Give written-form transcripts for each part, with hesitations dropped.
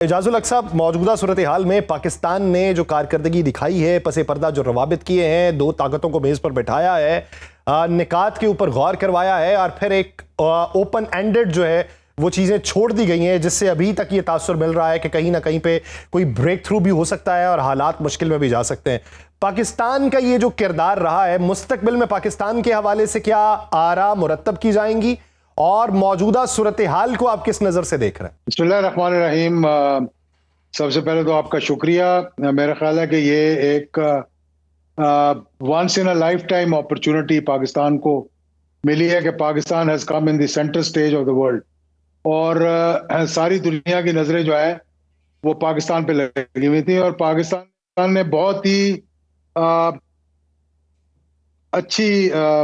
एजाजुल हक साहब, मौजूदा सूरत हाल में पाकिस्तान ने जो कारकर्दगी दिखाई है, पसे पर्दा जो रवाबित किए हैं, दो ताकतों को मेज पर बैठाया है, निकात के ऊपर गौर करवाया है और फिर एक ओपन एंडेड जो है वो चीज़ें छोड़ दी गई हैं, जिससे अभी तक ये तासुर मिल रहा है कि कहीं ना कहीं पे कोई ब्रेक थ्रू भी हो सकता है और हालात मुश्किल में भी जा सकते हैं। पाकिस्तान का ये जो किरदार रहा है, मुस्तकबिल में पाकिस्तान के हवाले से क्या आरा मुरतब की जाएंगी और मौजूदा सूरत हाल को आप किस नज़र से देख रहे हैं? बिस्मिल्लाहिर्रहमानिर्रहीम। सबसे पहले तो आपका शुक्रिया। मेरा ख्याल है कि ये एक once in a lifetime opportunity Pakistan को मिली है कि Pakistan has come in the centre stage of the world, और सारी दुनिया की नजरें जो है वो पाकिस्तान पे लगी हुई थी, और पाकिस्तान ने बहुत ही अच्छी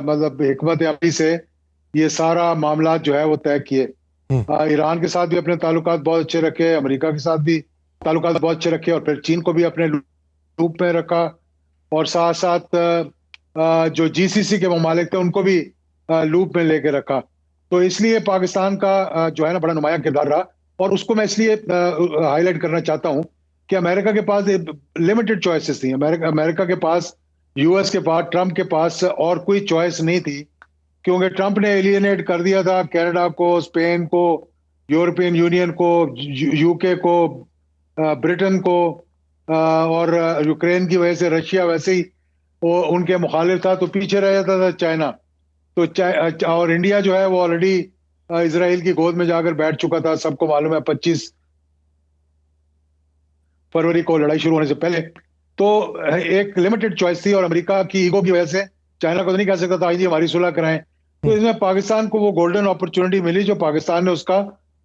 मतलब हिकमत अमली से ये सारा मामला जो है वो तय किए। ईरान के साथ भी अपने ताल्लुकात बहुत अच्छे रखे, अमेरिका के साथ भी ताल्लुकात बहुत अच्छे रखे, और फिर चीन को भी अपने लूप में रखा, और साथ साथ जो जीसीसी के ममालिक थे उनको भी लूप में लेके रखा। तो इसलिए पाकिस्तान का जो है ना बड़ा नुमाया किरदार रहा, और उसको मैं इसलिए हाईलाइट करना चाहता हूँ कि अमेरिका के पास लिमिटेड चॉइसेस थी। अमेरिका के पास, यूएस के पास, ट्रंप के पास और कोई चॉइस नहीं थी, क्योंकि ट्रंप ने एलियनेट कर दिया था कनाडा को, स्पेन को, यूरोपियन यूनियन को, यूके को, ब्रिटेन को, और यूक्रेन की वजह से रशिया वैसे ही वो उनके मुखालिफ था, तो पीछे रह जाता था चाइना। तो और इंडिया जो है वो ऑलरेडी इजराइल की गोद में जाकर बैठ चुका था, सबको मालूम है, 25 फरवरी को लड़ाई शुरू होने से पहले। तो एक लिमिटेड चॉइस थी, और अमेरिका की ईगो की वजह से चाइना को तो नहीं कह सकता था जी हमारी सुलह कराएं। तो इसमें पाकिस्तान को वो गोल्डन अपॉर्चुनिटी मिली, जो पाकिस्तान ने उसका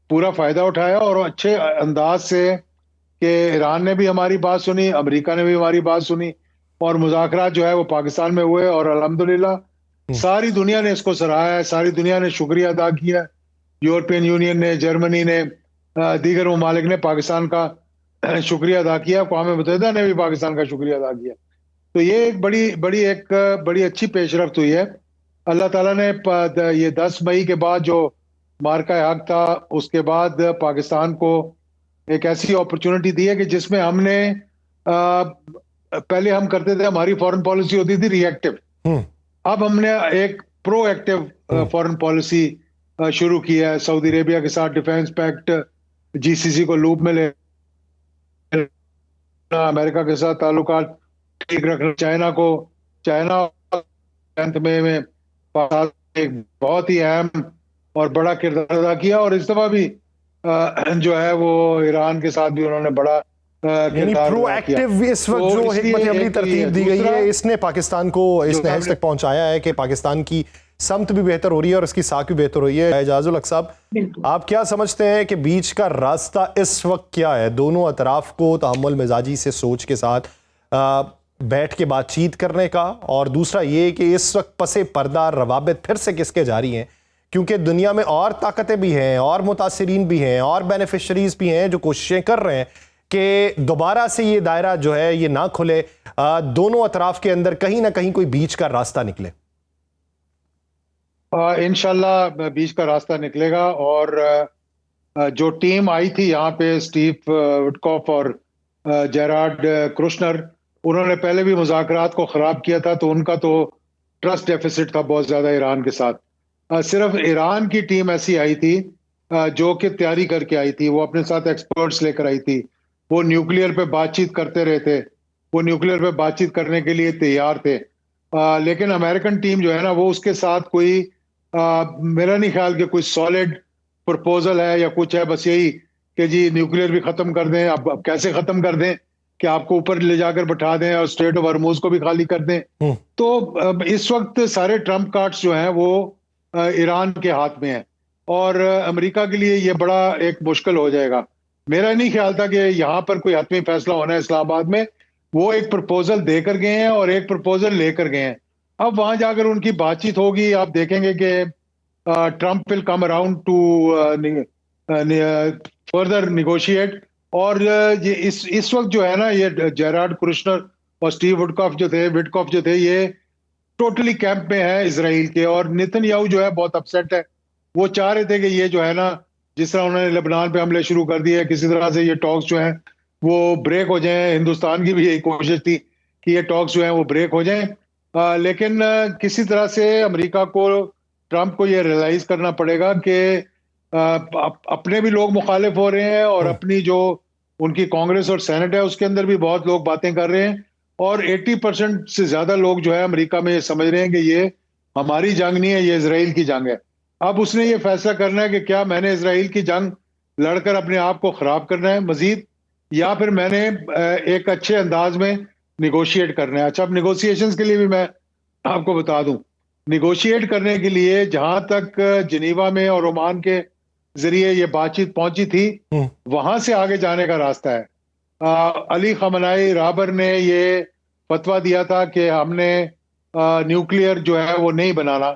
पूरा फायदा उठाया, और अच्छे अंदाज से कि ईरान ने भी हमारी बात सुनी, अमेरिका ने भी हमारी बात सुनी, और मुज़ाकरात जो है वो पाकिस्तान में हुए, और अल्हम्दुलिल्लाह सारी दुनिया ने इसको सराहा है, सारी दुनिया ने शुक्रिया अदा किया। यूरोपियन यूनियन ने, जर्मनी ने, दीगर ममालिक ने पाकिस्तान का शुक्रिया अदा किया, अक़वाम मुत्तहिदा ने भी पाकिस्तान का शुक्रिया अदा किया। तो ये एक बड़ी अच्छी पेशरफ्त हुई है। अल्लाह ताला ने ये 10 मई के बाद जो मार्का हक था, उसके बाद पाकिस्तान को एक ऐसी अपॉर्चुनिटी दी है कि जिसमें हमने पहले हम करते थे, हमारी फॉरेन पॉलिसी होती थी रिएक्टिव, अब हमने एक प्रोएक्टिव फॉरेन पॉलिसी शुरू की है। सऊदी अरेबिया के साथ डिफेंस पैक्ट, जीसीसी को लूप में ले, अमेरिका के साथ ताल्लुकात ठीक रखना, चाइना में एक बहुत ही अहम और बड़ा किरदार अदा किया, और इस दफा भी जो है वो ईरान के साथ भी उन्होंने बड़ा प्रोएक्टिव इस वक्त जो हिकमत अमली तरतीब दी गई है, इसने पाकिस्तान को इस नहज तक पहुंचाया है कि पाकिस्तान की समत भी बेहतर हो रही है और उसकी साख भी बेहतर हो रही है। एजाजुल हक साहब, आप क्या समझते हैं कि बीच का रास्ता इस वक्त क्या है? दोनों अतराफ को तहम्मुल मिजाजी से, सोच के साथ बैठ के बातचीत करने का, और दूसरा ये कि इस वक्त पसे पर्दा रवाबित फिर से किसके जारी हैं? क्योंकि दुनिया में और ताकतें भी हैं, और मुतासिरीन भी हैं, और बेनिफिशरीज भी हैं जो कोशिशें कर रहे हैं कि दोबारा से ये दायरा जो है ये ना खुले, दोनों अतराफ के अंदर कहीं ना कहीं कोई बीच का रास्ता निकले। इंशाल्लाह बीच का रास्ता निकलेगा, और जो टीम आई थी यहाँ पे, स्टीव विटकॉफ और जेरार्ड कुशनर, उन्होंने पहले भी मुज़ाकरात को ख़राब किया था, तो उनका तो ट्रस्ट डेफिसिट था बहुत ज़्यादा ईरान के साथ। सिर्फ ईरान की टीम ऐसी आई थी जो कि तैयारी करके आई थी, वो अपने साथ एक्सपर्ट्स लेकर आई थी, वो न्यूक्लियर पे बातचीत करते रहे थे, वो न्यूक्लियर पे बातचीत करने के लिए तैयार थे। लेकिन अमेरिकन टीम जो है ना, वो उसके साथ कोई मेरा नहीं ख्याल कि कोई सॉलिड प्रपोजल है या कुछ है। बस यही कि जी न्यूक्लियर भी ख़त्म कर दें। अब कैसे ख़त्म कर दें कि आपको ऊपर ले जाकर बैठा दें और स्ट्रेट ऑफ हॉर्मुज़ को भी खाली कर दें। तो इस वक्त सारे ट्रम्प कार्ड्स जो हैं वो ईरान के हाथ में है, और अमेरिका के लिए ये बड़ा एक मुश्किल हो जाएगा। मेरा नहीं ख्याल था कि यहाँ पर कोई हतमी फैसला होना है इस्लामाबाद में। वो एक प्रपोजल देकर गए हैं और एक प्रपोजल लेकर गए हैं। अब वहां जाकर उनकी बातचीत होगी, आप देखेंगे कि Trump will come around two further negotiate. और ये इस वक्त जो है ना, ये जेरार्ड कुशनर और स्टीव विटकॉफ जो थे ये टोटली कैंप में है इसराइल के, और नेतन्याहू जो है बहुत अपसेट है। वो चाह रहे थे कि ये जो है ना जिस तरह उन्होंने लेबनान पे हमले शुरू कर दिए, किसी तरह से ये टॉक्स जो हैं वो ब्रेक हो जाएं। हिंदुस्तान की भी यही कोशिश थी कि ये टॉक्स जो हैं वो ब्रेक हो जाएं, लेकिन किसी तरह से अमेरिका को, ट्रंप को ये रियलाइज करना पड़ेगा कि अपने भी लोग मुखालिफ हो रहे हैं और अपनी जो उनकी कांग्रेस और सेनेट है उसके अंदर भी बहुत लोग बातें कर रहे हैं, और 80% से ज्यादा लोग जो है अमेरिका में ये समझ रहे हैं कि ये हमारी जंग नहीं है, ये इजराइल की जंग है। अब उसने ये फैसला करना है कि क्या मैंने इजराइल की जंग लड़कर अपने आप को खराब करना है मजीद, या फिर मैंने एक अच्छे अंदाज में निगोशिएट करना है। अच्छा, अब निगोशिएशंस के लिए भी मैं आपको बता दूं, निगोशिएट करने के लिए जहां तक जिनीवा में और ओमान के जरिए ये बातचीत पहुंची थी, वहां से आगे जाने का रास्ता है। अली खमनाई राबर ने ये फतवा दिया था कि हमने न्यूक्लियर जो है वो नहीं बनाना,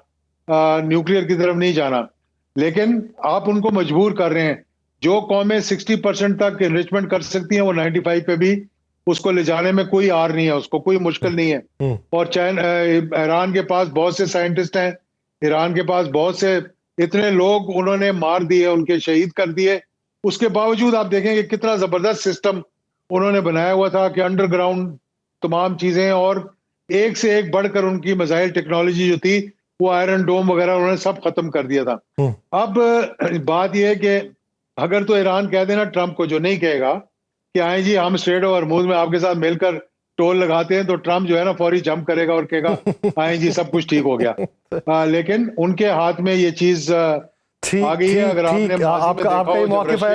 न्यूक्लियर की तरफ नहीं जाना, लेकिन आप उनको मजबूर कर रहे हैं। जो कौमें 60% तक एनरिचमेंट कर सकती हैं वो 95 पे भी उसको ले जाने में कोई आर नहीं है, उसको कोई मुश्किल नहीं है। और ईरान के पास बहुत से साइंटिस्ट हैं, ईरान के पास बहुत से, इतने लोग उन्होंने मार दिए, उनके शहीद कर दिए, उसके बावजूद आप देखेंगे कितना जबरदस्त सिस्टम उन्होंने बनाया हुआ था कि अंडरग्राउंड तमाम चीजें, और एक से एक बढ़कर उनकी मिसाइल टेक्नोलॉजी जो थी वो आयरन डोम वगैरह उन्होंने सब खत्म कर दिया था। अब बात यह है कि अगर तो ईरान कह देना ट्रंप को, जो नहीं कहेगा कि आए जी हम स्ट्रेट ऑफ हॉर्मुज़ में आपके साथ मिलकर टोल लगाते हैं, तो ट्रंप जो है ना फौरी जंप करेगा और कहेगा आए जी सब कुछ ठीक हो गया। लेकिन उनके हाथ में ये चीज आ गई है। अगर आपने आपका मौक़िफ़ है